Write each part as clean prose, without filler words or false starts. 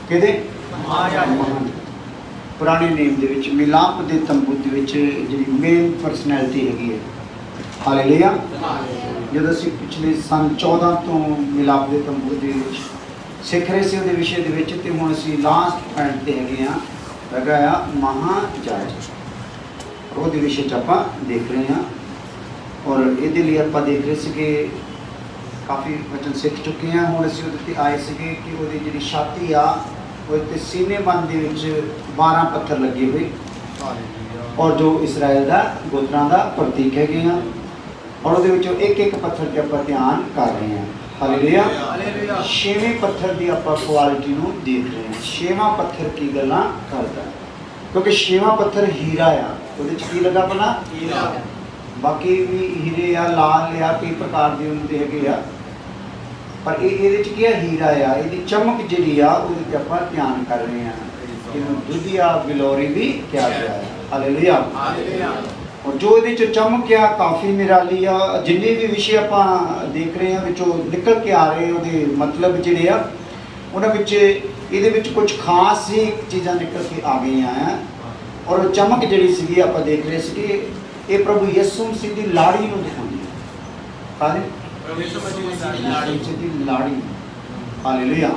किहदे पुराने नेम दे विच मिलाप दे तंबू दे विच जिहड़ी मेन परसनैलिटी हैगी है। हालेलुया। जदों असीं पिछले सन 14 तो मिलाप दे तंबू दे विच सिख रहे से विषय दे विच ते हुण असीं लास्ट पॉइंट ते हैगे आ हैगा आ महायाजक। ਉਹਦੇ ਵਿਸ਼ੇ 'ਚ ਆਪਾਂ देख रहे हैं और ਇਹਦੇ ਲਈ ਆਪਾਂ देख रहे ਸੀਗੇ काफ़ी वचन सीख चुके हैं। ਹੁਣ ਅਸੀਂ ਉਹਦੇ 'ਤੇ ਆਏ ਸੀਗੇ ਕਿ ਉਹਦੀ ਜਿਹੜੀ ਛਾਤੀ ਆ ਉਹਦੇ 'ਤੇ ਸੀਨੇ ਬੰਦ ਦੇ ਵਿੱਚ 12 ਪੱਥਰ ਲੱਗੇ ਹੋਏ और जो इसराइल ਦਾ ਗੋਤਰਾਂ ਦਾ ਪ੍ਰਤੀਕ ਹੈਗੇ ਆ और ਉਹਦੇ ਵਿੱਚੋਂ ਇੱਕ ਇੱਕ ਪੱਥਰ 'ਤੇ ਆਪਾਂ ਧਿਆਨ ਕਰ ਰਹੇ ਹਾਂ। ਹਾਲੇਲੂਇਆ। ਛੇਵੇਂ ਪੱਥਰ ਦੀ ਆਪਾਂ ਕੁਆਲਿਟੀ ਨੂੰ ਦੇਖ ਰਹੇ ਹਾਂ। ਛੇਵਾਂ ਪੱਥਰ ਕੀ ਗੱਲਾਂ ਕਰਦਾ क्योंकि छेवां पत्थर हीरा आ ਉਹਦੇ 'ਚ ਕੀ लगा पना हीरा बाकी भी हीरे आ लाल आ कई प्रकार के उन्होंने हैगे आ पर ये की हीरा आ ये चमक जी आ आप ध्यान कर रहे हैं दुधिया बिलोरी भी क्या गया है। हालेलुया। और जो ये चमक आ काफ़ी निराली आ जिन्ने भी विषय आप देख रहे हैं विचों निकल के आ रहे वो मतलब जोड़े आ उन्होंने ये कुछ खास ही चीज़ा निकल के आ गई हैं और चमक जी सी आप देख रहे थे ये प्रभु यसु मसीह की लाड़ी को दिखाती है। लाड़ी। हालेलुया।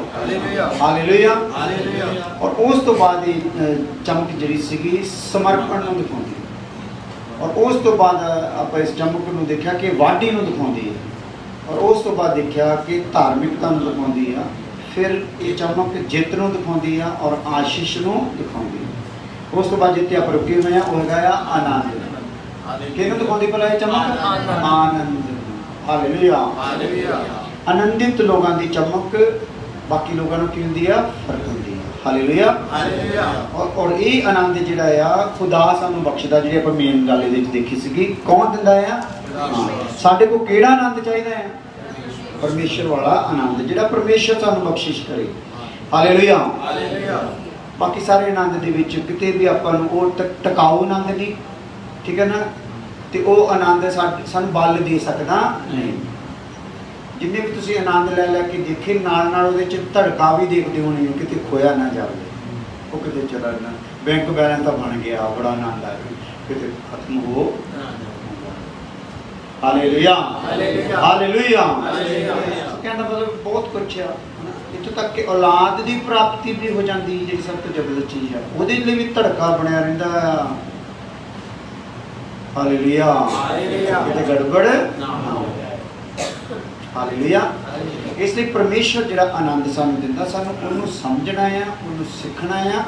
हालेलुया। और उस तो बाद चमक जी सी समर्पण को दिखाती है और उस तो बाद आप इस चमक को देखा कि वाढी को दिखाती है और उस तो बाद देखा कि धार्मिकता को दिखाती है। फिर ये चमक जित को दिखाती है और आशीष को दिखाती है। उस तो बाद जिते आप रुके हुए हैं वो है आनंद किहनूं दिखाती भला ये चमक आनंद। हालेलुया। आनंदित लोगों की चमक बाकी लोगों को की होंदी है फर्क होंदी है। हालेलुया। और ये आनंद जिहड़ा आ खुदा सानूं बख्शदा जिहड़ी आपां मेन गल इहदे विच देखी सीगी कौन दिंदा आ साडे कोल किहड़ा आनंद चाहीदा है परमेश्वर वाला आनंद जिहड़ा परमेश्वर सानूं बख्शिश करे। हालेलुया। बाकी सारे आनंद दे विच किते भी आपां नूं वो टकाऊ आनंद नहीं ठीक है ना तो वो आनंद सानूं बल दे सकदा नहीं। जिन्ने भी तुसीं आनंद लै के देखे नाल नाल उहदे च धड़का भी देखदे होणे हो किते खोया ना जावे वो किते चला ना बैंक बैलेंस तो बन गया बड़ा आनंद आ किते खत्म हो। हालेलुया। हालेलुया। कहना मतलब बहुत कुछ है इत्थों तक कि औलाद की प्राप्ति भी हो जाती जी सब तो जबरदस्त चीज़ है वो भी धड़का बनया रहिंदा। हालेलुया। किते गड़बड़ ना हो। हालेलुया। इसलिए परमेश्वर जिहड़ा आनंद सानूं दिंदा सानूं उहनूं समझना है उहनूं सीखना है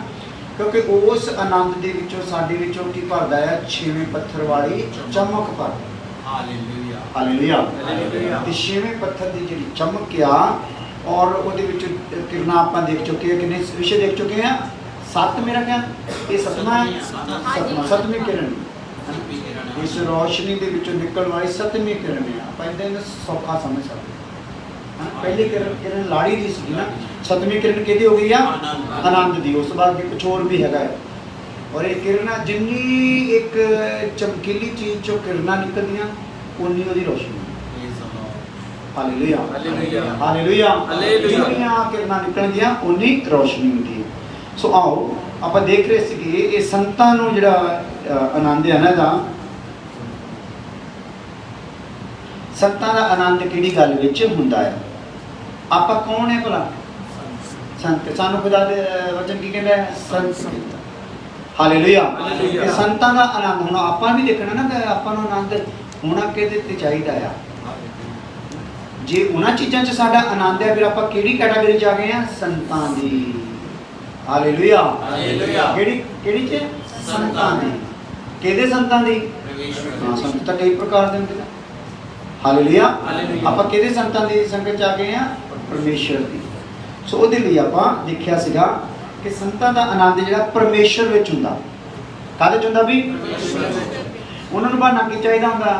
क्योंकि उस आनंद दे विचों साडे विचों की भरदा है छेवें पत्थर वाली चमक भरदा। हालेलुया। छेवें पत्थर की जी चमक आ और वो किरणा आप देख चुके हैं कितने विषय देख चुके हैं 7 मेरा क्या ये 7वां 7वीं किरण इस रोशनी के विचों निकल वाली 7वीं किरण है आप इन्हें सौखा समझ सकते हैं। पहली किरण लाड़ी की सी ना 7वीं किरण कि हो गई है आनंद की उस बाद कुछ और भी है और ये किरणा जिन्नी एक चमकीली चीज़ चो किरणा निकलदियां उन्नी उहदी रोशनी। हालेलुया। हालेलुया। जिन्नियां किरणा निकलदियां उन्नी रोशनी होती है। सो आओ आप देख रहे थे ये संतां नूं जिहड़ा आनंद है ना संतां दा आनंद किहड़ी गल विच हुंदा है आप कौन है भला संत सानूं खुदा दे वचन की कहंदा है संत। हालेलुया। संतां दा आनंद हुण आपां भी देखना ना कि आपां नूं आनंद होना किहदे ते चाहीदा है जे उन्हां चीज़ां च साडा आनंद है फिर आपां किहड़ी कैटागरी च आ गए हैं संतां दी। हालेलुया। किहड़ी किहड़ी च संतां दी किहदे संतां दी हां संत तां कई प्रकार दे हुंदे। हालेलुया। आपां किहदे संतां दी संगत च आ गए हैं परमेश्वर दी। सो उहदे लई आपां देखिया सीगा कि संतां दा आनंद जिहड़ा परमेश्वर विच हुंदा काहदे च हुंदा भी उन्हां नूं बहाना की चाहीदा हुंदा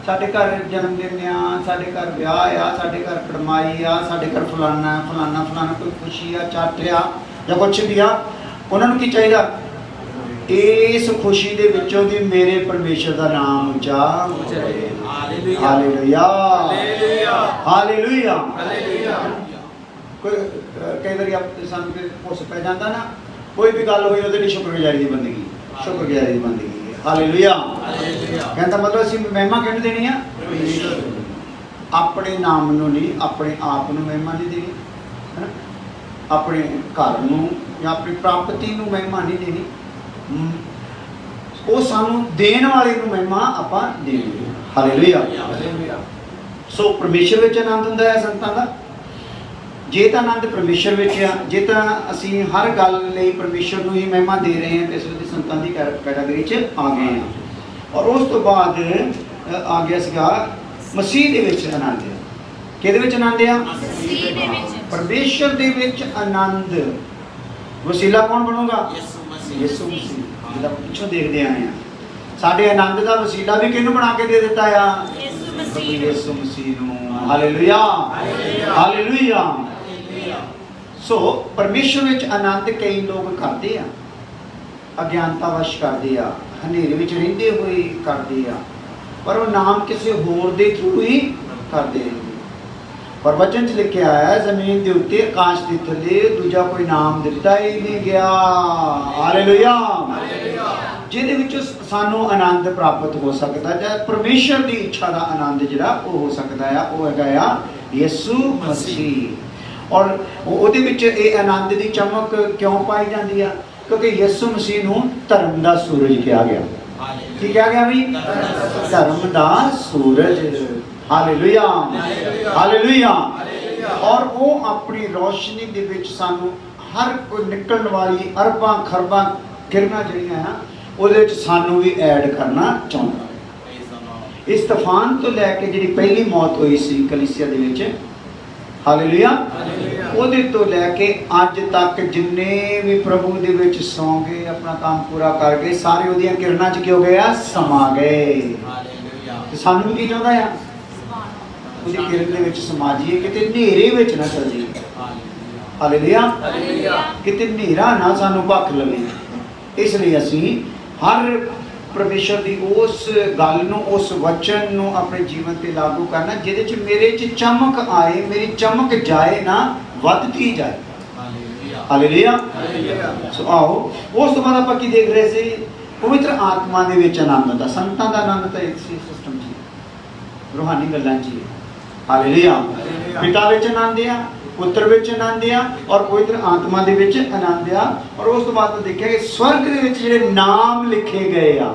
साडे घर जन्मदिन आ साडे घर विआह आ साडे घर कड़माई आ साडे घर फलाना फलाना फलाना कोई खुशी आ चट आ या कुछ भी आ उन्हां नूं की चाहीदा इस खुशी दे विचों दी मेरे परमेश्वर दा नाम उच्चा हालेलुया। हालेलुया। हालेलुया। कोई कई बार सानू भुस पै जाता ना, कोई भी गल हुई वो शुक्रगुजारी की बंदगी, शुक्रगुजारी की बंदगी है। हालेलुया। कहता मतलब असीं महिमा किहनूं देनी आ? अपने नाम नूं नहीं, अपने आप नूं महिमा नहीं देनी है ना, अपने घर नूं या अपनी प्राप्ति नूं महिमा नहीं देनी, वो सानू देण वाले नूं महिमा आपां देनी। हालेलुया। सो परमेश्वर विच आनंद हुंदा है संतां दा। जे तो आनंद परमेश्वर विच आ, जे तो असीं हर गल लई परमेश्वर नूं ही महिमा दे रहे हैं, तो इस वीले संतां दी कैटागरी च आ गए हैं। और उस तो बाद आ गया सीगा मसीह दे विच आनंद। किहदे विच आनंद आ? परमेश्वर दे विच आनंद। वसीला कौन बनूगा? यीशु मसीह। जिहदा पिछों देखदे आए हैं, साडे आनंद दा वसीला भी किहनूं बना के दे दिता आ? यीशु मसीह नूं। Hallelujah, hallelujah. सो परमेश्वर विच आनंद कई लोग करते आ, अज्ञानतावश करते आ, हनेरे विच रहिंदे होए करते आ, पर वो नाम किसी होर दे थ्रू ही करते हैं। पर वचन च लिखिया है, जमीन के उत्ते आकाश के थले दूजा कोई नाम दिता ही नहीं गया। हालेलुया। जिहदे विच सानू आनंद प्राप्त हो सकता है, परमेश्वर की इच्छा का आनंद जिहड़ा वो हो सकता है, वो हैगा यीशु मसीह। और उहदे विच इह आनंद की चमक क्यों पाई जाती है? क्योंकि यीशु मसीह नूं धर्म का सूरज कहा गया। की कहा गया भी? धर्म का सूरज। Hallelujah, hallelujah. और वो अपनी रोशनी दे विच सानू हर कोई निकलने वाली अरबां खरबां किरणां जिहड़ियां हैं उहदे विच सानू भी ऐड करना चाहुंदा। इस तूफान तो लैके जिहड़ी पहली मौत हुई सी कलीसिया दे विच, हालेलुया, उहदे तो लैके अज तक जिन्ने भी प्रभु दे विच सौ गए, अपना काम पूरा कर गए, सारे उहदियां किरणां च की हो गए? समा गए। ते सानू की चाहुंदा है? उहदी किरण दे विच समा जाइए, किते नेरे विच ना चल जाइए। हालेलुया। किते नेरा ना सानू भख लवे। इसलिए असीं हर परमेश्वर की उस गल नूं, उस वचन नूं अपने जीवन पे लागू करना जिहदे च मेरे च चमक आए, मेरी चमक जाए ना, वधदी जाए। हालेलुया। सो आओ उस तो बाद आपां की देख रहे सी? पवित्र आत्मा दे विच आनंद दा, संतां दा आनंद तां एक सिस्टम जी, रूहानी गल्लां जी। हालेलुया। पिता विच आनंद आ, पुत्र विच आनंद आ, और पवित्र आत्मा दे विच आनंद आ। और उस तो बाद देखिया कि स्वर्ग दे विच जिहड़े नाम लिखे गए आ,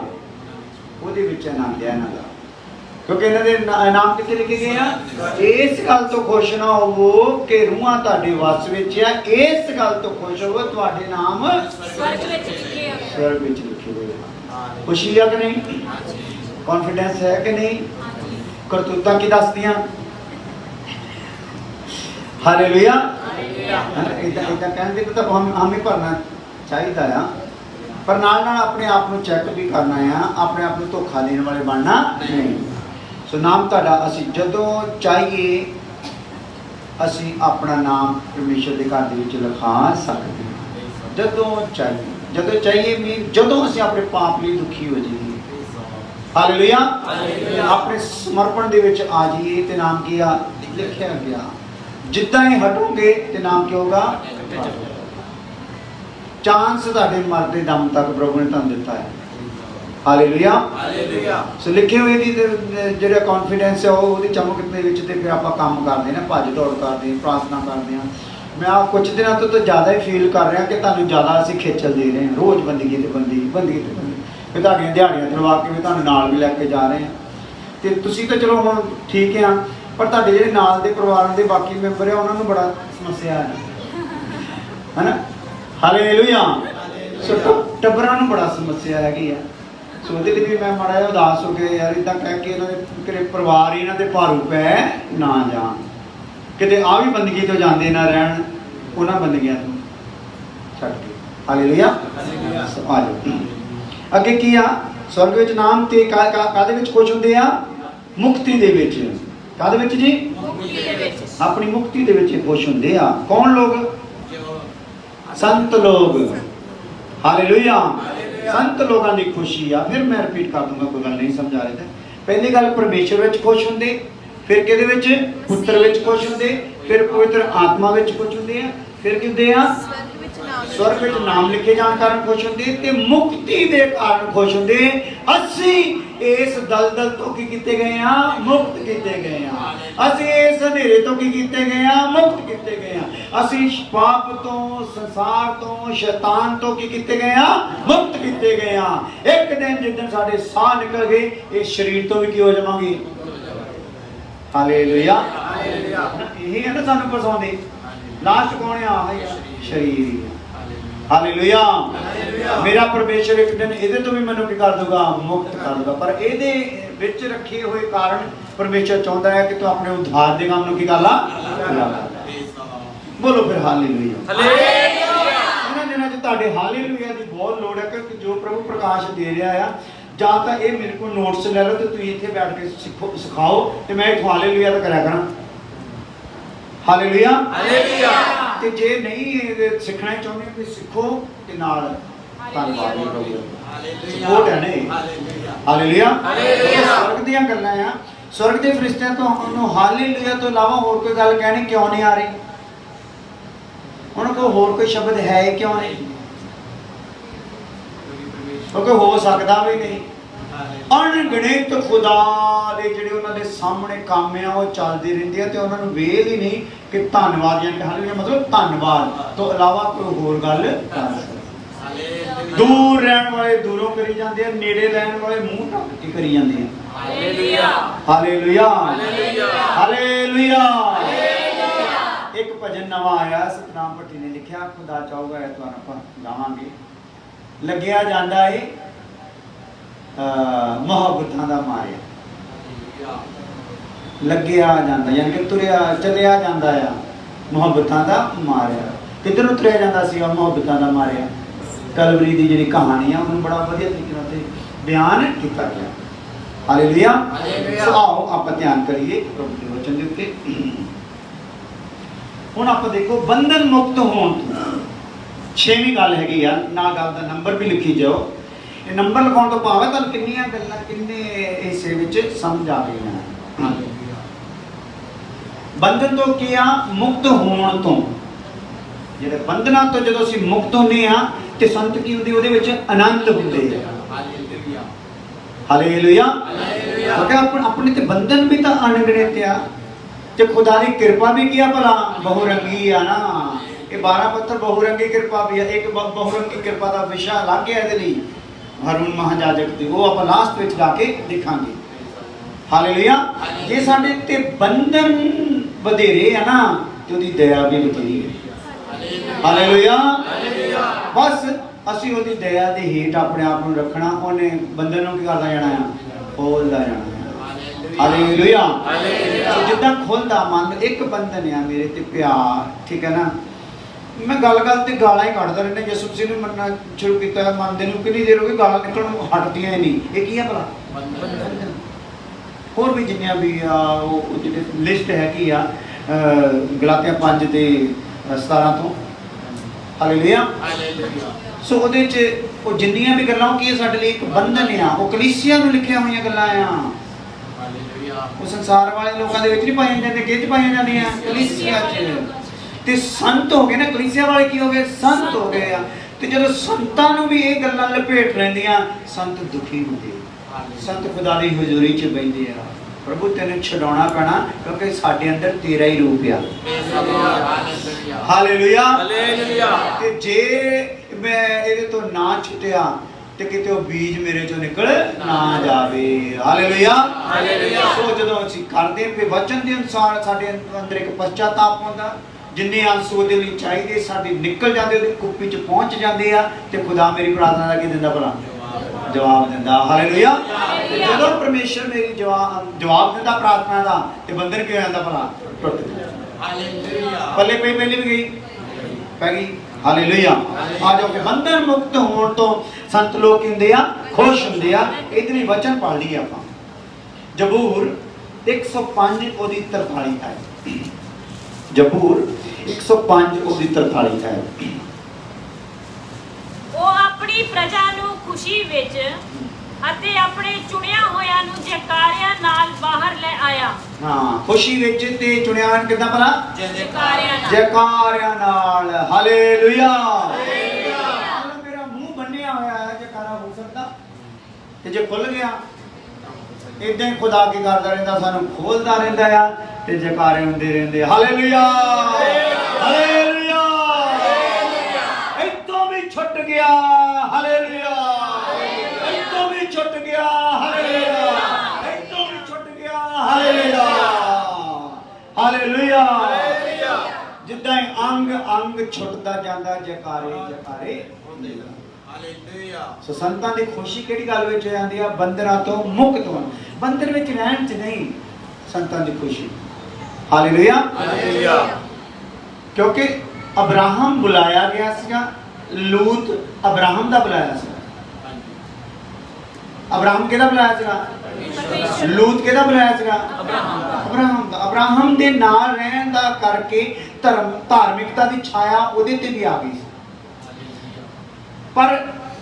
ਉਹਦੇ ਵਿੱਚ ਆਨੰਦ ਹੈ ਇਹਨਾਂ ਦਾ, ਕਿਉਂਕਿ ਇਹਨਾਂ ਦੇ ਨਾਮ ਕਿੱਥੇ ਲਿਖੇ ਗਏ ਆ? ਇਸ ਗੱਲ ਤੋਂ ਖੁਸ਼ ਨਾ ਹੋਵੋ ਕਿ ਰੂਹਾਂ ਤੁਹਾਡੇ ਵਸ ਵਿੱਚ ਆ, ਇਸ ਗੱਲ ਤੋਂ ਖੁਸ਼ ਹੋਵੋ ਤੁਹਾਡੇ ਨਾਮ ਸਵਰਗ ਵਿੱਚ ਲਿਖੇ ਹੋਏ। ਸਵਰਗ ਵਿੱਚ ਲਿਖੇ ਹੋਏ ਆ। ਖੁਸ਼ੀ ਆ ਕਿ ਨਹੀਂ? ਕੌਨਫੀਡੈਂਸ ਹੈ ਕਿ ਨਹੀਂ? ਕਰਤੂਤਾਂ ਕੀ ਦੱਸਦੀਆਂ? ਹਾਲੇਲੂਇਆ। ਇਦਾਂ ਇਦਾਂ ਕਹਿੰਦੇ ਤਾਂ ਹਮ ਹੀ ਭਰਨਾ ਚਾਹੀਦਾ ਆ, पर नाल नाल अपने आप को चैक भी करना है, अपने आप को धोखा देने वाले बनना नहीं। सो नाम तुहाडा असीं जदों चाहिए असीं अपना नाम परमेश्वर के घर दे विच लिखा सकते हैं। जदों चाहिए मीन जदों असीं अपने पाप लई दुखी हो जाइए। हालेलुया। अपने समर्पण दे विच आ जाइए ते नाम की लिखिया गया। जिद्दां ही हटोगे ते नाम की होगा? चांस तुहाडे मरदे दम तक प्रभु ने तुहानूं दिता है। हालेलुया। सो लिखे हुए दी जिहड़ा कॉन्फिडेंस है वो चमक दे विच ते फिर आपां काम करदे ने, भज दौड़ करदे, प्रार्थना करदे हां। मैं कुछ दिनों तो ज़्यादा ही फील कर रहा कि तुहानूं ज़्यादा असीं खेचल दे रहे हैं, रोज़ बंदगी ते बंदगी ते बंदगी, फिर तुहाडीआं दिहाड़ियां तुलवा के भी तुहानूं नाल भी लैके जा रहे हैं। ते तुसीं तां चलो हुण ठीक है, पर तुहाडे जिहड़े नाल दे परिवार दे बाकी मैंबर है उन्हां नूं बड़ा समस्या है ना। हालेलुया। सो टब्बरां नूं बड़ा समस्या हैगी है। सो ਉਹਦੇ ਲਈ भी मैं माड़ा जिहा उदास हो गया यार, इदां कह के इन्हां दे घरे परिवार इन्हां दे भारू पै ना जाण, किते आ भी बंदगी तो जांदे ना रहण उन्हां बंदगियां तो छड्ड के। हालेलुया। आ जाओ अगे की आ? स्वर्ग विच नाम ते कादे विच खुश हुंदे आ? मुक्ति दे विच। कादे विच जी? मुक्ति दे विच। अपनी मुक्ति दे विच खुश हुंदे आ। कौन लोग? संत लोग। हालेलुया। संत लोगों की खुशी आ। फिर मैं रिपीट कर दूंगा, कोई गल नहीं समझा रहे थे। पहली गल परमेश्वर विच खुश हुंदे, फिर किहदे विच? पुत्र विच खुश हुंदे, फिर पवित्र आत्मा विच खुश हुंदे आ, फिर किंदे आ स्वर्ग विच नाम लिखे जाण कारण खुश हुंदे ते मुक्ति दे कारण खुश हुंदे। असीं इस दलदल तो की कीते गए हां, मुक्त कीते गए हां। असीं इस हनेरे तो की कीते गए हां, मुक्त कीते गए हां। असीं पाप तो, संसार तो, शैतान तो की कीते गए हां, मुक्त कीते गए हां। एक दिन जिस दिन साडे साह निकल गए इस शरीर तो भी की हो जावांगे। हालेलुया, यही है ना सानू फसाउंदे। लास्ट कौन है? आ शरीर। हालेलुया, मेरा परमेश्वर एक दिन ਇਹਦੇ ਤੋਂ ਵੀ ਮੈਨੂੰ ਕੀ ਕਰ ਦੂਗਾ? ਮੁਕਤ ਕਰ ਦੂਗਾ। ਪਰ ਇਹਦੇ ਵਿੱਚ ਰੱਖੇ ਹੋਏ ਕਾਰਨ परमेश्वर ਚਾਹੁੰਦਾ ਹੈ ਕਿ ਤੂੰ ਆਪਣੇ ਉद्धार ਦੇ ਕੰਮ ਨੂੰ ਕੀ ਕਰ ਲਾ? ਬੋਲੋ ਫਿਰ ਹਾਲੇਲੂਇਆ। ਹਾਲੇਲੂਇਆ। ਇਹਨਾਂ ਦਿਨਾਂ 'ਚ ਤੁਹਾਡੇ ਹਾਲੇਲੂਇਆ ਦੀ ਬਹੁਤ ਲੋੜ ਹੈ ਕਿ ਜੋ ਪ੍ਰਭੂ ਪ੍ਰਕਾਸ਼ ਦੇ ਰਿਹਾ ਆ, ਜਾਂ ਤਾਂ ਇਹ ਮੇਰੇ ਕੋਲ ਨੋਟਸ ਲੈ ਲਓ ਤੇ ਤੁਸੀਂ ਇੱਥੇ ਬੈਠ ਕੇ ਸਿਖਾਓ ਤੇ ਮੈਂ ਇੱਥੋਂ ਹਾਲੇਲੂਇਆ ਤਾਂ ਕਰਿਆ ਕਰਾਂ। Hallelujah, hallelujah. ਤੇ ਜੇ ਨਹੀਂ ਸਿੱਖਣਾ ਚਾਹੁੰਦੇ ਤੇ ਸਿੱਖੋ ਤੇ ਨਾਲ ਧੰਨਵਾਦ ਵੀ ਕਰੋ। ਸਪੋਰਟ ਹੈ ਨੇ। Hallelujah, hallelujah. ਸਵਰਗ ਦੀਆਂ ਗੱਲਾਂ ਆ। स्वर्ग के फरिश्तियां तो उन्होंने हालेलुया तो अलावा और कोई गल कहनी क्यों नहीं आ रही? उनको होर कोई शब्द है क्यों नहीं? क्योंकि हो सकता भी नहीं। अणगिणित खुदा दे जिहड़े उन्हां दे सामने काम आ वो चलदी रहिंदी है ते उन्हां नूं वेल ही नहीं कि धन्नवाद यानी कि हालेलुया मतलब धन्नवाद तो अलावा कोई होर गल कर सकदा। दूर रहने वाले दूरों करी जाते हैं, नेड़े रहने वाले मुंह ढक के करी जाते हैं। Hallelujah, hallelujah, hallelujah. एक भजन नवा आया सतनाम भट्टी ने लिखा, खुदा चाहूगा एतवार आपां गावांगे। लग्या जांदा है मुहब्बतां दा मारिया, लग्या जांदा यानी कि तुरिया चलिया जांदा है मुहब्बतां दा मारिया। किधर नूं तुरिया जांदा सी मुहब्बतां दा मारिया? कलवरी दी जिहड़ी कहानी है उन्होंने बड़ा वधिया तरीके नाल बयान किया गया। हालेलुया। सो आओ आप ध्यान करिए प्रभु के वचन के उत्ते। हुण आप देखो बंधन मुक्त होण तो छेवीं गल हैगी यार, ना गल दा नंबर भी लिखी जाओ। ये नंबर लिखाउण तो भाव है तुहानूं किन्नियां गल्लां किन्ने हिस्से विच समझ आ गईयां। बंधन तो की आ? मुक्त होण तो। जिहड़े बंधनां तो जदों असीं मुक्त होंदे आ ते संत की हुंदी उहदे विच आनंद हुंदे आ। हालेलुया, क्योंकि अपने ते बंधन भी तो अनगिनत आ ते खुदा की कृपा भी किया भला बहुरंगी आ ना। ये 12 पत्थर बहुरंगी कृपा भी है। एक बहुरंगी कृपा का विषय अलग है इहदे लई हरून महाजाजक दी, वो आप लास्ट विच जाके देखांगे। हालेलुया। जे साडे ते बंधन वधेरे है ना ते उहदी दया भी वधेरी है। हालेलुया। बस ਅਸੀਂ ਉਹਦੀ ਦਇਆ ਦੇ ਹੇਠ ਆਪਣੇ ਆਪ ਨੂੰ ਰੱਖਣਾ, ਉਹਨੇ ਬੰਦੇ ਨੂੰ ਕੀ ਕਰਦਾ ਜਾਣਾ ਆ? ਖੋਲਦਾ ਜਾਣਾ। ਹਾਲੇਲੂਇਆ। ਸੋ ਜਿੱਦਾਂ ਖੁੱਲਦਾ ਮਨ ਇੱਕ ਬੰਧਨ ਆ ਮੇਰੇ ਤੇ ਪਿਆਰ, ਠੀਕ ਹੈ ਨਾ। ਮੈਂ ਗੱਲ ਤੇ ਗਾਲਾਂ ਹੀ ਕੱਢਦਾ ਰਹਿੰਦਾ। ਯਿਸੂ ਮਸੀਹ ਨੂੰ ਮੰਨਣਾ ਸ਼ੁਰੂ ਕੀਤਾ ਹੈ, ਮੰਨਦੇ ਨੂੰ ਕਿੰਨੀ ਦੇਰ ਹੋ ਗਈ, ਗਾਲਾਂ ਨਿਕਲਣ ਹਟਦੀਆਂ ਹੀ ਨਹੀਂ। ਇਹ ਕੀ ਹੈ ਭਲਾ? ਹੋਰ ਵੀ ਜਿੰਨੀਆਂ ਵੀ ਆ ਉਹ ਜਿਹੜੇ ਲਿਸਟ ਹੈਗੀ ਆ ਗਲਾਤੀਆਂ 5 ਤੇ 17 ਤੋਂ। ਹਾਲੇਲੂਇਆ। सो ਉਹਦੇ ਚ ਉਹ ਜਿੰਨੀਆਂ ਵੀ ਗੱਲਾਂ ਕੀ ਸਾਡੇ ਲਈ ਇੱਕ ਬੰਧਨ ਆ, ਉਹ ਕਲੀਸਿਆ ਨੂੰ ਲਿਖੀਆਂ ਹੋਈਆਂ ਗੱਲਾਂ ਆ। ਹਾਲੇਲੂਇਆ। ਉਹ ਸੰਸਾਰ ਵਾਲੇ ਲੋਕਾਂ ਦੇ ਵਿੱਚ ਨਹੀਂ ਪਾਈਆਂ ਜਾਂਦੀਆਂ, ਕਿਹ ਚ ਪਾਈਆਂ ਜਾਂਦੀਆਂ? ਕਲੀਸਿਆ ਚ। ਤੇ ਸੰਤ ਹੋ ਗਏ ਨਾ, ਕਲੀਸਿਆ ਵਾਲੇ ਕੀ ਹੋ ਗਏ? ਸੰਤ ਹੋ ਗਏ ਆ। ਤੇ ਜਦੋਂ ਸੰਤਾਂ ਨੂੰ ਵੀ ਇਹ ਗੱਲਾਂ ਲਪੇਟ ਲੈਂਦੀਆਂ, ਸੰਤ ਦੁਖੀ ਹੁੰਦੇ। ਸੰਤ ਖੁਦਾ ਦੀ ਹਜ਼ੂਰੀ ਚ ਬੈਠਦੇ ਆ, प्रभु तेन छुड़ाना पैना क्योंकि साडे अंदर तेरा ही रूप आ। हालेलुया। ते जे मैं इहदे तो ना छुटिया ते किते बीज मेरे चों निकल ना जावे। हालेलुया। सो जदों असीं करदे पे वचन दे अनुसार साडे अंदर एक पश्चाताप होंदा, जिन्ने आंसू दे लई चाहीदे साडे निकल जांदे, ओहदी कुप्पी च पहुंच जांदे आ ते खुदा मेरी प्रार्थना दा की दिंदा भला? जवाब दिंदा। हालेलुया। जदों परमेश्वर मेरी जवाब दिंदा प्रार्थना दा ते बंधन की हो जांदा भला? टुट जांदा। हालेलुया। पल्ले पई पहले भी गई पै गई। हालेलुया। आ जाओ कि बंधन मुक्त होण तो संत लोग कहंदे आ खुश हुंदे आ। इतनी वचन पढ़ लईए आपां। जबूर 105 ओदी 43 है। जबूर 105 ओदी 43 है। वो अपनी प्रजा ਨੂੰ ਖੁਸ਼ੀ ਵਿੱਚ ਅਤੇ ਆਪਣੇ ਚੁਣਿਆ ਹੋਇਆਂ ਨੂੰ ਜੈਕਾਰਿਆਂ ਨਾਲ ਬਾਹਰ ਲੈ ਆਇਆ। ਹਾਂ, ਖੁਸ਼ੀ ਵਿੱਚ ਤੇ ਚੁਣਿਆ ਹੋਇਆਂ ਕਿੱਦਾਂ ਭਲਾ? ਜੈਕਾਰਿਆਂ ਨਾਲ। ਜੈਕਾਰਿਆਂ ਨਾਲ। ਹਾਲੇਲੂਇਆ। ਮੇਰਾ ਮੂੰਹ ਬੰਨਿਆ ਹੋਇਆ ਹੈ, ਜੈਕਾਰਾ ਹੋ ਸਕਦਾ ਤੇ ਜੇ ਖੁੱਲ ਗਿਆ ਇਦਾਂ ਹੀ ਖੁਦਾ ਕੀ ਕਰਦਾ ਰਹਿੰਦਾ, ਸਾਨੂੰ ਖੋਲਦਾ ਰਹਿੰਦਾ ਆ ਤੇ ਜੈਕਾਰੇ ਹੁੰਦੇ ਰਹਿੰਦੇ। Hallelujah, hallelujah. ਇੱਥੋਂ ਵੀ ਛੁੱਟ ਗਿਆ। ਹਾਲੇਲੂਇਆ, ਇੱਥੋਂ ਵੀ ਛੁੱਟ ਗਿਆ। ਹਾਲੇਲੂਇਆ, ਇੱਥੋਂ ਵੀ ਛੁੱਟ ਗਿਆ। Hallelujah, hallelujah. ਜਿੱਦਾਂ ਹੀ ਅੰਗ ਅੰਗ ਛੁੱਟਦਾ ਜਾਂਦਾ, ਜੈਕਾਰੇ ਜੈਕਾਰੇ ਹੁੰਦੇ। ਸੋ ਸੰਤਾਂ ਦੀ ਖੁਸ਼ੀ ਕਿਹੜੀ ਗੱਲ ਵਿੱਚ ਜਾਂਦੀ ਆ? ਬੰਦਰਾਂ ਤੋਂ ਮੁਕਤ ਹੋਣ, ਬੰਦਰ ਵਿੱਚ ਰਹਿਣ ਚ ਨਹੀਂ, ਸੰਤਾਂ ਦੀ ਖੁਸ਼ੀ। Hallelujah, hallelujah. ਕਿਉਂਕਿ ਅਬਰਾਹਮ ਬੁਲਾਇਆ ਗਿਆ ਸੀਗਾ, ਲੂਤ ਅਬਰਾਹਮ ਦਾ ਬੁਲਾਇਆ ਸੀਗਾ। ਅਬਰਾਹਮ ਕਿਹਦਾ ਬੁਲਾਇਆ ਸੀਗਾ? ਲੂਤ ਕਿਹਦਾ ਬੁਲਾਇਆ ਸੀਗਾ? ਅਬਰਾਹਮ ਦਾ। ਅਬਰਾਹਮ ਦੇ ਨਾਲ ਰਹਿਣ ਦਾ ਕਰਕੇ ਧਾਰਮਿਕਤਾ ਦੀ ਛਾਇਆ ਉਹਦੇ ਤੇ ਵੀ ਆ ਗਈ ਸੀ, ਪਰ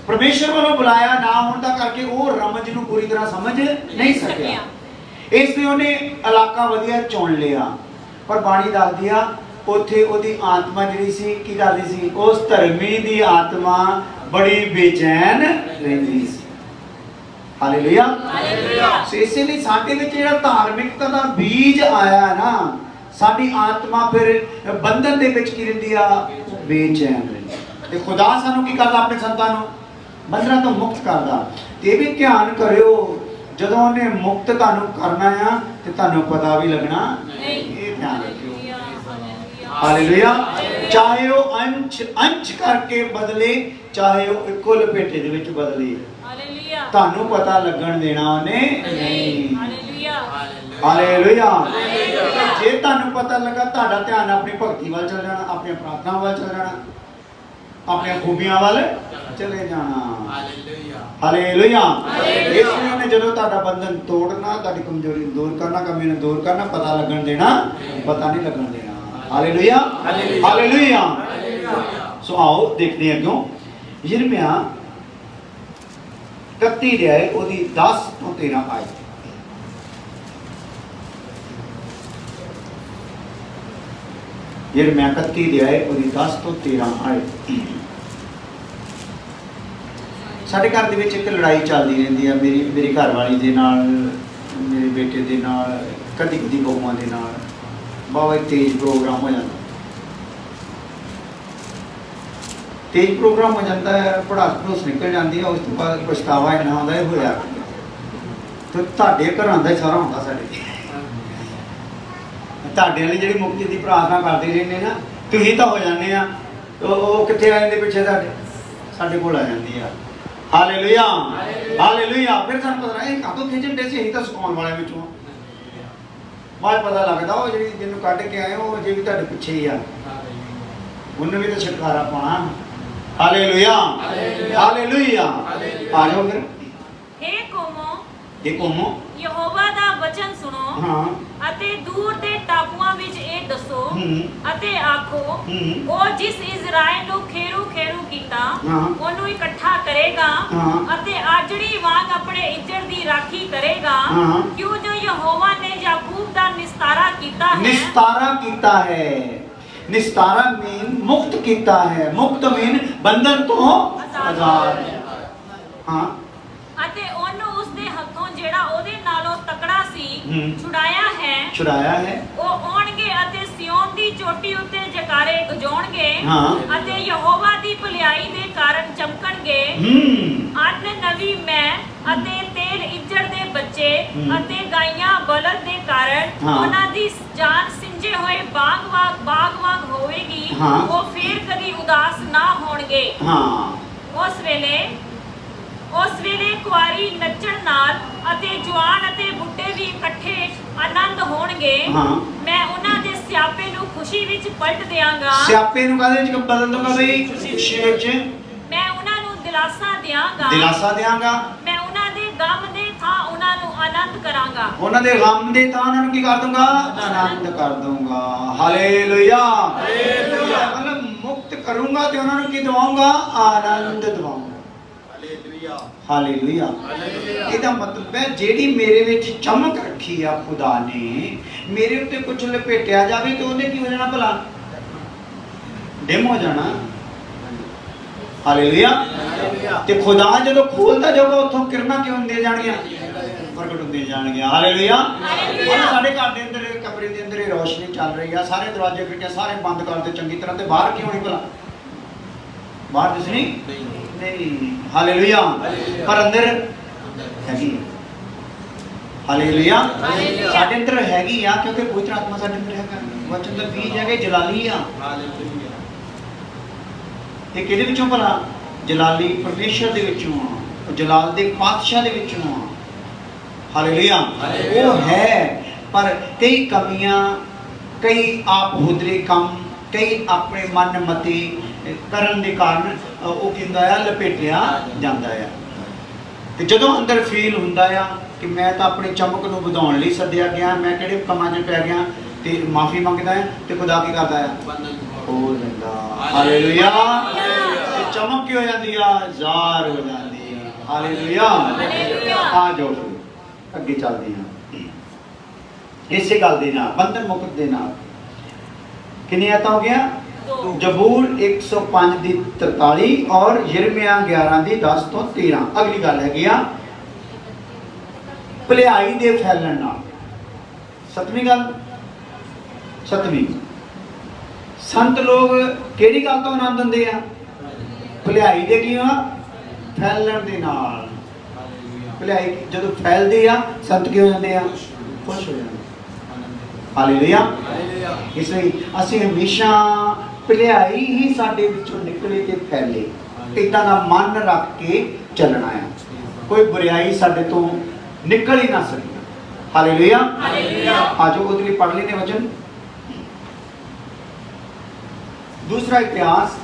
ਪਰਮੇਸ਼ਰ ਵੱਲੋਂ ਬੁਲਾਇਆ ਨਾ ਹੋਣ ਦਾ ਕਰਕੇ ਉਹ ਰਮਜ ਨੂੰ ਪੂਰੀ ਤਰ੍ਹਾਂ ਸਮਝ ਨਹੀਂ ਸਕਿਆ। ਇਸ ਲਈ ਉਹਨੇ ਇਲਾਕਾ ਵਧੀਆ ਚੁਣ ਲਿਆ, ਪਰ ਬਾਣੀ ਦੱਸਦੀ ਆ ਉੱਥੇ ਉਹਦੀ ਆਤਮਾ ਜਿਹੜੀ ਸੀ ਕੀ ਕਰਦੀ ਸੀ? ਉਸ ਧਰਮੀ ਦੀ ਆਤਮਾ ਬੜੀ ਬੇਚੈਨ ਰਹਿੰਦੀ ਸੀ। Hallelujah, hallelujah. ਸੋ ਇਸੇ ਲਈ ਸਾਡੇ ਵਿੱਚ ਜਿਹੜਾ ਧਾਰਮਿਕਤਾ ਦਾ ਬੀਜ ਆਇਆ ਨਾ, ਸਾਡੀ ਆਤਮਾ ਫਿਰ ਬੰਧਨ ਦੇ ਵਿੱਚ ਕੀ ਰਹਿੰਦੀ ਆ? ਬੇਚੈਨ ਰਹਿੰਦੀ। ਤੇ ਖੁਦਾ ਸਾਨੂੰ ਕੀ ਕਰਦਾ? ਆਪਣੇ ਸੰਤਾਂ ਨੂੰ ਬੰਧਨਾਂ ਤੋਂ ਮੁਕਤ ਕਰਦਾ। ਤੇ ਇਹ ਵੀ ਧਿਆਨ ਕਰਿਓ, ਜਦੋਂ ਉਹਨੇ ਮੁਕਤ ਤੁਹਾਨੂੰ ਕਰਨਾ ਆ ਤੇ ਤੁਹਾਨੂੰ ਪਤਾ ਵੀ ਲੱਗਣਾ ਨਹੀਂ। ਇਹ ਧਿਆਨ ਰੱਖਿਓ। ਹਾਲੇਲੂਇਆ। ਚਾਹੇ ਉਹ ਅੰਸ਼ ਕਰਕੇ ਬਦਲੇ, ਚਾਹੇ ਉਹ ਇੱਕੋ ਲਪੇਟੇ ਦੇ ਵਿੱਚ ਬਦਲੇ, ਹਾਲੇਲੂਇਆ, ਤੁਹਾਨੂੰ ਪਤਾ ਲੱਗਣ ਦੇਣਾ ਉਹਨੇ ਨਹੀਂ। Hallelujah, hallelujah. ਜੇ ਤੁਹਾਨੂੰ ਪਤਾ ਲੱਗਾ, ਤੁਹਾਡਾ ਧਿਆਨ ਆਪਣੀ ਭਗਤੀ ਵੱਲ ਚਲ ਜਾਣਾ, ਆਪਣੀਆਂ ਪ੍ਰਾਰਥਨਾਵਾਂ ਵੱਲ ਚਲ ਜਾਣਾ, ਆਪਣੀਆਂ ਖੂਬੀਆਂ ਵੱਲ ਚਲੇ ਜਾਣਾ। ਹਾਲੇਲੂਇਆ। ਇਸ ਲਈ ਉਹਨੇ ਜਦੋਂ ਤੁਹਾਡਾ ਬੰਧਨ ਤੋੜਨਾ, ਤੁਹਾਡੀ ਕਮਜ਼ੋਰੀ ਨੂੰ ਦੂਰ ਕਰਨਾ, ਕਮੀ ਨੂੰ ਦੂਰ ਕਰਨਾ, ਪਤਾ ਲੱਗਣ ਦੇਣਾ, ਪਤਾ ਨਹੀਂ ਲੱਗਣ ਦੇਣਾ। Hallelujah, hallelujah. ਸੋ ਆਓ ਦੇਖਦੇ ਹਾਂ ਅੱਗੋਂ ਯਿਰਮੀਆ 31 ਅਧਿਆਇ ਉਹਦੀ 10 ਤੋਂ 13 ਆਇਤ। ਯਿਰਮੀਆ 31 ਅਧਿਆਇ ਉਹਦੀ 10 ਤੋਂ 13 ਆਇਤ। ਸਾਡੇ ਘਰ ਦੇ ਵਿੱਚ ਇੱਕ ਲੜਾਈ ਚੱਲਦੀ ਰਹਿੰਦੀ ਆ, ਮੇਰੀ ਘਰ ਵਾਲੀ ਦੇ ਨਾਲ, ਮੇਰੇ ਬੇਟੇ ਦੇ ਨਾਲ, ਕਦੀ ਕਦੀ ਬਹੂਆਂ ਦੇ ਨਾਲ। ਬਹੁਤ ਤੇਜ਼ ਪ੍ਰੋਗਰਾਮ ਹੋ ਜਾਂਦਾ, ਤੇਜ਼ ਪ੍ਰੋਗਰਾਮ ਹੋ ਜਾਂਦਾ ਹੈ, ਪੜਾਸ ਨਿਕਲ ਜਾਂਦੀ ਹੈ, ਉਸ ਤੋਂ ਬਾਅਦ ਪਛਤਾਵਾ ਇੰਨਾ ਹੁੰਦਾ ਇਹ ਹੋਇਆ। ਤੇ ਤੁਹਾਡੇ ਘਰਾਂ ਦਾ ਸਾਰਾ ਹੁੰਦਾ ਸਾਡੇ, ਤੁਹਾਡੇ ਵਾਲੀ ਜਿਹੜੀ ਮੁਕਤੀ ਦੀ ਪ੍ਰਾਰਥਨਾ ਕਰਦੇ ਰਹਿੰਦੇ ਨਾ, ਤੁਸੀਂ ਤਾਂ ਹੋ ਜਾਂਦੇ ਆ, ਉਹ ਕਿੱਥੇ ਆ ਜਾਂਦੇ ਪਿੱਛੇ ਸਾਡੇ ਕੋਲ ਆ ਜਾਂਦੀ ਆ। Hallelujah, hallelujah. ਫਿਰ ਸਾਨੂੰ ਪਤਾ ਇਹ ਕਾਹਤੋਂ ਖਿੱਚਣ ਦੇ ਸੀ, ਅਸੀਂ ਤਾਂ ਸਿਖਾਉਣ ਵਾਲਿਆਂ ਵਿੱਚੋਂ। ਬਾਅਦ ਪਤਾ ਲੱਗਦਾ ਉਹ ਜਿਹੜੀ ਜਿਹਨੂੰ ਕੱਢ ਕੇ ਆਏ ਉਹ ਅਜੇ ਵੀ ਤੁਹਾਡੇ ਪਿੱਛੇ ਹੀ ਆ, ਉਹਨੇ ਵੀ ਤਾਂ ਛੁਟਕਾਰਾ ਪਾਉਣਾ। Hallelujah, hallelujah. ਆ ਜਾਓ ਫਿਰ। ਹੇ ਕੌਮੋ, ਇਹ ਕੌਮੋ, ਯਹੋਵਾ ਦਾ ਵਚਨ ਸੁਣੋ, ਹਾਂ, ਅਤੇ ਦੂਰ ਦੇ ਟਾਪੂਆਂ ਵਿੱਚ ਇਹ ਦੱਸੋ ਅਤੇ ਆਖੋ, ਉਹ ਜਿਸ ਇਜ਼ਰਾਈਲ ਨੂੰ ਖੇਰੂ ਖੇਰੂ ਕੀਤਾ ਉਹਨੂੰ ਇਕੱਠਾ ਕਰੇਗਾ ਅਤੇ ਆਜੜੀ ਵਾਂਗ ਆਪਣੇ ਇੱਜੜ ਦੀ ਰਾਖੀ ਕਰੇਗਾ, ਕਿਉਂ ਜੋ ਯਹੋਵਾ ਨੇ ਯਾਕੂਬ ਦਾ ਨਿਸਤਾਰਾ ਕੀਤਾ ਹੈ। ਨਿਸਤਾਰਾ ਕੀਤਾ ਹੈ। ਨਿਸਤਾਰਾ ਮੀਨ ਮੁਕਤ ਕੀਤਾ ਹੈ। ਮੁਕਤ ਮੀਨ ਬੰਧਨ ਤੋਂ ਆਜ਼ਾਦ। ਹਾਂ, ਅਤੇ ਉਹਨੂੰ ਉਸਦੇ ਹੱਥੋਂ ਜਿਹੜਾ ਉਹਦੇ ਨਾਲੋਂ ਤਕੜਾ ਸੀ ਛੁਡਾਇਆ ਹੈ। ਉਹ ਆਉਣਗੇ ਅਤੇ ਸਿਯੋਨ ਦੀ ਚੋਟੀ ਉੱਤੇ ਜੈਕਾਰੇ ਗਜਾਉਣਗੇ ਅਤੇ ਯਹੋਵਾ ਦੀ ਭਲਾਈ ਦੇ ਕਾਰਨ ਚਮਕਣਗੇ। ਅੰਨ ਨਵੀਂ ਮੈਂ ਅਤੇ ਤੇਲ ਇੱਜੜ ਦੇ ਬੱਚੇ ਅਤੇ ਗਾਈਆਂ ਬਲਦ ਦੇ ਕਾਰਨ ਉਹਨਾਂ ਦੀ ਜਾਨ ਸਿੰਜੇ ਹੋਏ ਬਾਗ ਵਾਂਗ ਹੋਵੇਗੀ। ਉਹ ਫੇਰ ਕਦੀ ਉਦਾਸ ਨਾ ਹੋਣਗੇ। ਉਸ ਵੇਲੇ ਕੁਆਰੀ ਨੱਚਣ ਨਾਲ ਅਤੇ ਜਵਾਨ ਅਤੇ ਬੁੱਢੇ ਵੀ ਇਕੱਠੇ ਆਨੰਦ ਹੋਣਗੇ। ਮੈਂ ਉਹਨਾਂ ਦੇ ਸਿਆਪੇ ਨੂੰ ਖੁਸ਼ੀ ਵਿੱਚ ਪਲਟ ਦਿਆਂਗਾ। ਸਿਆਪੇ ਨੂੰ ਕਾਹਦੇ ਵਿੱਚ ਬਦਲ ਦੂੰਗਾ ਬਈ? ਖੁਸ਼ੀ ਵਿੱਚ। ਮੈਂ ਉਹਨਾਂ ਨੂੰ ਦਿਲਾਸਾ ਦਿਆਂਗਾ। ਦਿਲਾਸਾ ਦਿਆਂਗਾ। ਮੈਂ ਉਹਨਾਂ ਦੇ ਗਮ ਦੇ ਥਾਂ ਉਹਨਾਂ ਨੂੰ ਆਨੰਦ ਕਰਾਂਗਾ। ਉਹਨਾਂ ਦੇ ਗਮ ਦੇ ਥਾਂ ਉਹਨਾਂ ਨੂੰ ਕੀ ਕਰ ਦੂੰਗਾ? ਆਨੰਦ ਕਰ ਦੂੰਗਾ। Hallelujah, hallelujah. ਮਤਲਬ ਮੁਕਤ ਕਰੂੰਗਾ ਤੇ ਉਹਨਾਂ ਨੂੰ ਕੀ ਦਵਾਉਂਗਾ? ਆਨੰਦ ਦਵਾਉਂਗਾ। ਹਾਲੇਲੂਇਆ। ਇਹਦਾ ਮਤਲਬ ਹੈ ਜਿਹੜੀ ਮੇਰੇ ਵਿੱਚ ਚਮਕ ਰੱਖੀ ਆ ਖੁਦਾ ਨੇ, ਮੇਰੇ ਉੱਤੇ ਕੁਝ ਲਪੇਟਿਆ ਜਾਵੇ ਤੇ ਉਹਨੇ ਕੀ ਹੋ ਜਾਣਾ ਭਲਾ? ਡਿਮ ਹੋ ਜਾਣਾ। ਹਾਲੇਲੂਇਆ। ਤੇ ਖੁਦਾ ਜਦੋਂ ਖੋਲਦਾ ਜਾਊਗਾ ਉੱਥੋਂ ਕਿਰਨਾਂ ਕਿਉਂ ਹੁੰਦੀਆਂ ਜਾਣਗੀਆਂ? ਪ੍ਰਗਟ ਹੁੰਦੀਆਂ ਜਾਣਗੀਆਂ। ਹਾਲੇਲੂਇਆ। ਸਾਡੇ ਘਰ ਦੇ ਅੰਦਰ, ਕਮਰੇ ਦੇ ਅੰਦਰ ਰੋਸ਼ਨੀ ਚੱਲ ਰਹੀ ਆ, ਸਾਰੇ ਦਰਵਾਜ਼ੇ ਖਿੜਕੀਆਂ ਸਾਰੇ ਬੰਦ ਕਰ ਦੇ ਚੰਗੀ ਤਰ੍ਹਾਂ, ਤੇ ਬਾਹਰ ਕਿਉਂ ਨਹੀਂ ਭਲਾ? ਬਾਹਰ ਦਿਸਣੀ ਨਹੀਂ। ਹਾਲੇਲੂਇਆ। ਪਰ ਅੰਦਰ ਹੈਗੀ ਹੈ। ਹਾਲੇਲੂਇਆ। ਸਾਡੇ ਅੰਦਰ ਹੈਗੀ ਆ, ਕਿਉਂਕਿ ਪਵਿੱਤਰ ਆਤਮਾ ਸਾਡੇ ਅੰਦਰ ਹੈਗਾ। ਵਚਨ ਦਾ ਬੀਜ ਹੈਗੇ ਜਲਾਲੀ ਆ। ਇਹ ਕਿਹਦੇ ਵਿੱਚੋਂ ਭਲਾ? ਜਲਾਲੀ ਪਰਮੇਸ਼ਰ ਦੇ ਵਿੱਚੋਂ ਆ, ਜਲਾਲ ਦੇ ਪਾਤਸ਼ਾਹ ਦੇ ਵਿੱਚੋਂ ਆ। ਹਾਲੇਲੂਇਆ। ਉਹ ਹੈ, ਪਰ ਕਈ ਕਮੀਆਂ, ਕਈ ਆਪ ਹੁਦਰੇ ਕੰਮ, ਕਈ ਆਪਣੇ ਮਨ ਮਤੀ ਕਰਨ ਦੇ ਕਾਰਨ ਉਹ ਕਹਿੰਦਾ ਆ ਲਪੇਟਿਆ ਜਾਂਦਾ ਆ। ਤੇ ਜਦੋਂ ਅੰਦਰ ਫੀਲ ਹੁੰਦਾ ਆ ਕਿ ਮੈਂ ਤਾਂ ਆਪਣੀ ਚਮਕ ਨੂੰ ਵਧਾਉਣ ਲਈ ਸੱਦਿਆ ਗਿਆ, ਮੈਂ ਕਿਹੜੇ ਕੰਮਾਂ 'ਚ ਪੈ ਗਿਆ, ਤੇ ਮਾਫੀ ਮੰਗਦਾ ਹੈ, ਤੇ ਖੁਦਾ ਕੀ ਕਰਦਾ ਆ? ਖੋਲ ਦਿੰਦਾ। ਹਾਲੇਲੂਇਆ। ਤੇ ਚਮਕ ਕੀ ਹੋ ਜਾਂਦੀ ਆ? ਜ਼ਾਹਰ ਹੋ ਜਾਂਦੀ ਆ। ਹਾਲੇਲੂਇਆ। ਆ ਜਾਓ ਅੱਗੇ ਚੱਲਦੇ ਹਾਂ। ਇਸੇ ਗੱਲ ਦੇ ਨਾਲ, ਬੰਧਨ ਮੁਕਤ ਦੇ ਨਾਲ ਕਿੰਨੀ ਆਇਤਾਂ ਹੋ ਗਿਆ? ਜ਼ਬੂਰ 105 ਦੀ 43 ਔਰ ਯਿਰਮੀਆ 11 ਦੀ 10 ਤੋਂ 13। ਅਗਲੀ ਗੱਲ ਹੈਗੀ ਆ ਭਲਾਈ ਦੇ ਫੈਲਣ ਨਾਲ। ਸਤਵੀਂ ਗੱਲ, ਸਤਵੀਂ, ਸੰਤ ਲੋਕ ਕਿਹੜੀ ਗੱਲ ਤੋਂ ਆਨੰਦ ਹੁੰਦੇ ਆ? ਭਲਾਈ ਦੇ ਕੀ ਆ? ਫੈਲਣ ਦੇ ਨਾਲ। ਭਲਾਈ ਜਦੋਂ ਫੈਲਦੇ ਆ, ਸੰਤ ਕੀ ਹੋ ਜਾਂਦੇ ਆ? ਖੁਸ਼ ਹੋ ਜਾਂਦੇ। ਹਾਲੇਲੂਇਆ। ਇਸ ਲਈ ਅਸੀਂ ਹਮੇਸ਼ਾ ਭਲਾਈ ਹੀ ਸਾਡੇ ਵਿੱਚੋਂ ਨਿਕਲੇ ਤੇ ਫੈਲੇ, ਇਦਾਂ ਦਾ ਮਨ ਰੱਖ ਕੇ ਚੱਲਣਾ ਆ। ਕੋਈ ਬੁਰਾਈ ਸਾਡੇ ਤੋਂ ਨਿਕਲ ਹੀ ਨਾ ਸਕੇ। ਹਾਲੇਲੂਇਆ। ਆਜੋ ਉਹਦੇ ਲਈ ਪੜ੍ਹ ਲੈਣੇ ਵਚਨ। ਦੂਸਰਾ ਇਤਿਹਾਸ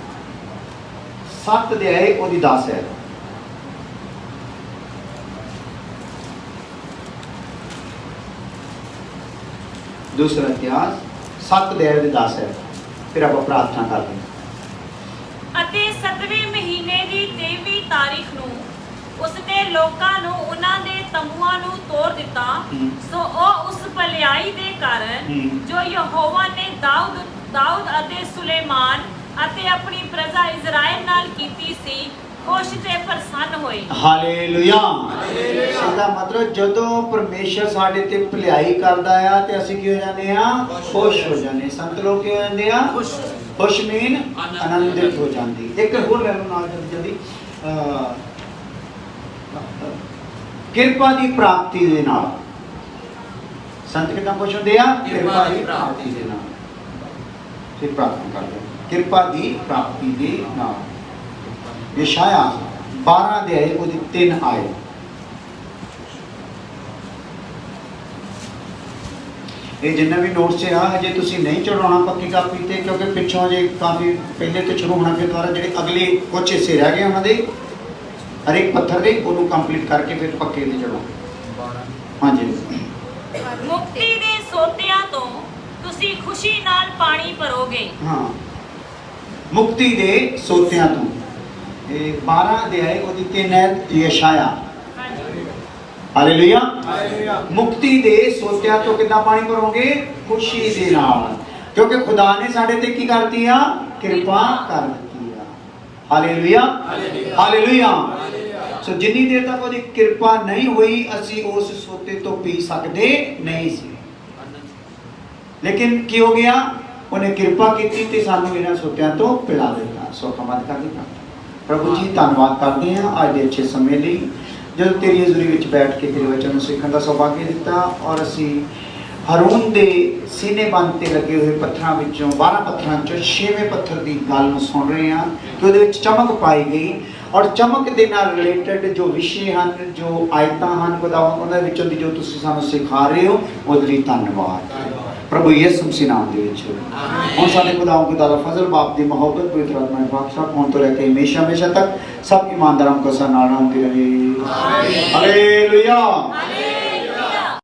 7 ਅਧਿਆਏ ਉਹਦੀ 10 ਹੈ। दूसरा इतिहास 7 अध्याय 10 है। फिर आप प्रार्थना करते हैं। ਅਤੇ 7ਵੇਂ ਮਹੀਨੇ ਦੀ 23ਵੀਂ ਤਾਰੀਖ ਨੂੰ ਉਸਨੇ ਲੋਕਾਂ ਨੂੰ ਉਹਨਾਂ ਦੇ ਤੰਬੂਆਂ ਨੂੰ ਤੋੜ ਦਿੱਤਾ। ਸੋ ਉਹ ਉਸ ਭਲਾਈ ਦੇ ਕਾਰਨ ਜੋ ਯਹੋਵਾ ਨੇ ਦਾਊਦ ਅਤੇ ਸੁਲੇਮਾਨ ਅਤੇ ਆਪਣੀ ਪ੍ਰਜਾ ਇਜ਼ਰਾਈਲ ਨਾਲ ਕੀਤੀ ਸੀ ਖੁਸ਼ ਤੇ ਪ੍ਰਸੰਨ ਹੋਏ। ਹਾਲੇਲੂਇਆ। ਇਹਦਾ ਮਤਲਬ ਜਦੋਂ ਪਰਮੇਸ਼ਰ ਸਾਡੇ ਤੇ ਭਲਾਈ ਕਰਦਾ ਆ ਤੇ ਅਸੀਂ ਕੀ ਹੋ ਜਾਂਦੇ ਆ? ਖੁਸ਼ ਹੋ ਜਾਂਦੇ। ਸੰਤ ਲੋਕ ਕੀ ਹੋ ਜਾਂਦੇ ਆ? ਖੁਸ਼ ਮੀਨ ਆਨੰਦਿਤ ਹੋ ਜਾਂਦੀ। ਇੱਕ ਹੋਰ ਲੈ ਲਓ ਨਾਲ ਜਲਦੀ। ਕਿਰਪਾ ਦੀ ਪ੍ਰਾਪਤੀ ਦੇ ਨਾਲ ਸੰਤ ਕਿਦਾਂ ਖੁਸ਼ ਹੁੰਦੇ ਆ? ਕਿਰਪਾ ਦੀ ਪ੍ਰਾਪਤੀ ਦੇ ਨਾਲ। ਫਿਰ ਪ੍ਰਾਰਥਨਾ ਕਰਦੇ ਕਿਰਪਾ ਦੀ ਪ੍ਰਾਪਤੀ ਦੇ ਨਾਲ। ਯਸ਼ਾਇਆ 12 ਅਧਿਆਏ ਉਹਦੀ 3 ਆਏ। ਇਹ ਜਿੰਨਾ ਵੀ ਨੋਟਸ ਆ ਹਜੇ ਤੁਸੀਂ ਨਹੀਂ ਚੜਾਉਣਾ ਪੱਕੀ ਕਾਪੀ ਤੇ, ਕਿਉਂਕਿ ਪਿੱਛੋਂ ਜੇ ਕਾਫੀ ਪਹਿਲੇ ਤੋਂ ਸ਼ੁਰੂ ਹੋਣਾ, ਫਿਰ ਦੁਬਾਰਾ ਜਿਹੜੇ ਅਗਲੇ ਕੁਝ ਹਿੱਸੇ ਰਹਿ ਗਏ ਉਹਨਾਂ ਦੇ ਹਰੇਕ ਪੱਥਰ ਦੇ ਉਹਨੂੰ ਕੰਪਲੀਟ ਕਰਕੇ ਫਿਰ ਪੱਕੇ ਤੇ ਚੜਾਓ। ਹਾਂਜੀ। ਮੁਕਤੀ ਦੇ ਸੋਤਿਆਂ ਤੋਂ ਤੁਸੀਂ ਖੁਸ਼ੀ ਨਾਲ ਪਾਣੀ ਭਰੋਗੇ। ਹਾਂ, ਮੁਕਤੀ ਦੇ ਸੋਤਿਆਂ ਤੋਂ। ਇਹ 12 ਅਧਿਆਏ ਉਹਦੀ 3 ਹੈ ਯਸ਼ਾਇਆ। ਹਾਲੇਲੂਇਆ। ਮੁਕਤੀ ਦੇ ਸੋਤਿਆਂ ਤੋਂ ਕਿੱਦਾਂ ਪਾਣੀ ਭਰੋਗੇ? ਖੁਸ਼ੀ ਦੇ ਨਾਲ, ਕਿਉਂਕਿ ਖੁਦਾ ਨੇ ਸਾਡੇ ਤੇ ਕੀ ਕਰਤੀ ਆ? ਕਿਰਪਾ ਕਰ ਦਿੱਤੀ ਆ। ਹਾਲੇਲੂਇਆ। ਹਾਲੇਲੂਇਆ। ਸੋ ਜਿੰਨੀ ਦੇਰ ਤੱਕ ਉਹਦੀ ਕਿਰਪਾ ਨਹੀਂ ਹੋਈ ਅਸੀਂ ਉਸ ਸੋਤੇ ਤੋਂ ਪੀ ਸਕਦੇ ਨਹੀਂ ਸੀ। ਲੇਕਿਨ ਕੀ ਹੋ ਗਿਆ? ਉਹਨੇ ਕਿਰਪਾ ਕੀਤੀ ਤੇ ਸਾਨੂੰ ਇਹਨਾਂ ਸੋਤਿਆਂ ਤੋਂ ਪਿਲਾ ਦਿੱਤਾ। ਸੋ ਕਮਾਲ ਕਰ ਦਿੱਤਾ। ਪ੍ਰਭੂ ਜੀ ਧੰਨਵਾਦ ਕਰਦੇ ਹਾਂ ਅੱਜ ਦੇ ਅੱਛੇ ਸਮੇਂ ਲਈ, ਜਦੋਂ ਤੇਰੀ ਹਜ਼ੂਰੀ ਵਿੱਚ ਬੈਠ ਕੇ ਤੇਰੇ ਵਚਨ ਨੂੰ ਸਿੱਖਣ ਦਾ ਸੁਭਾਗ ਦਿੱਤਾ। ਔਰ ਅਸੀਂ ਹਰੂਨ ਦੇ ਸੀਨੇ ਬੰਦ ਤੇ ਲੱਗੇ ਹੋਏ ਪੱਥਰਾਂ ਵਿੱਚੋਂ 12 ਪੱਥਰਾਂ ਚੋਂ 6ਵੇਂ ਪੱਥਰ ਦੀ ਗੱਲ ਨੂੰ ਸੁਣ ਰਹੇ ਹਾਂ ਕਿ ਉਹਦੇ ਵਿੱਚ ਚਮਕ ਪਾਈ ਗਈ। ਔਰ ਚਮਕ ਦੇ ਨਾਲ ਰਿਲੇਟਡ ਜੋ ਵਿਸ਼ੇ ਹਨ, ਜੋ ਆਇਤਾਂ ਹਨ ਖੁਦਾ, ਉਹਨਾਂ ਵਿੱਚੋਂ ਦੀ ਜੋ ਤੁਸੀਂ ਸਾਨੂੰ ਸਿਖਾ ਰਹੇ ਹੋ ਉਹਦੇ ਲਈ ਧੰਨਵਾਦ ਪ੍ਰਭੂ ਯਿਸੂ ਮਸੀਹ ਨਾਮ ਦੇ ਵਿੱਚ। ਹੁਣ ਸਾਡੇ ਖੁਦਾ ਦਾ ਫਜ਼ਲ, ਬਾਪ ਦੀ ਮੁਹੱਬਤ, ਪਵਿੱਤਰ ਆਤਮਾ ਦੀ ਬਖਸ਼ਿਸ਼ ਹੁਣ ਤੋਂ ਲੈ ਕੇ ਹਮੇਸ਼ਾ ਤੱਕ ਸਭ ਈਮਾਨਦਾਰਾਂ ਕੋ ਨਾਲ ਹੁੰਦੀ ਰਹੇ। ਹਾਲੇਲੂਇਆ।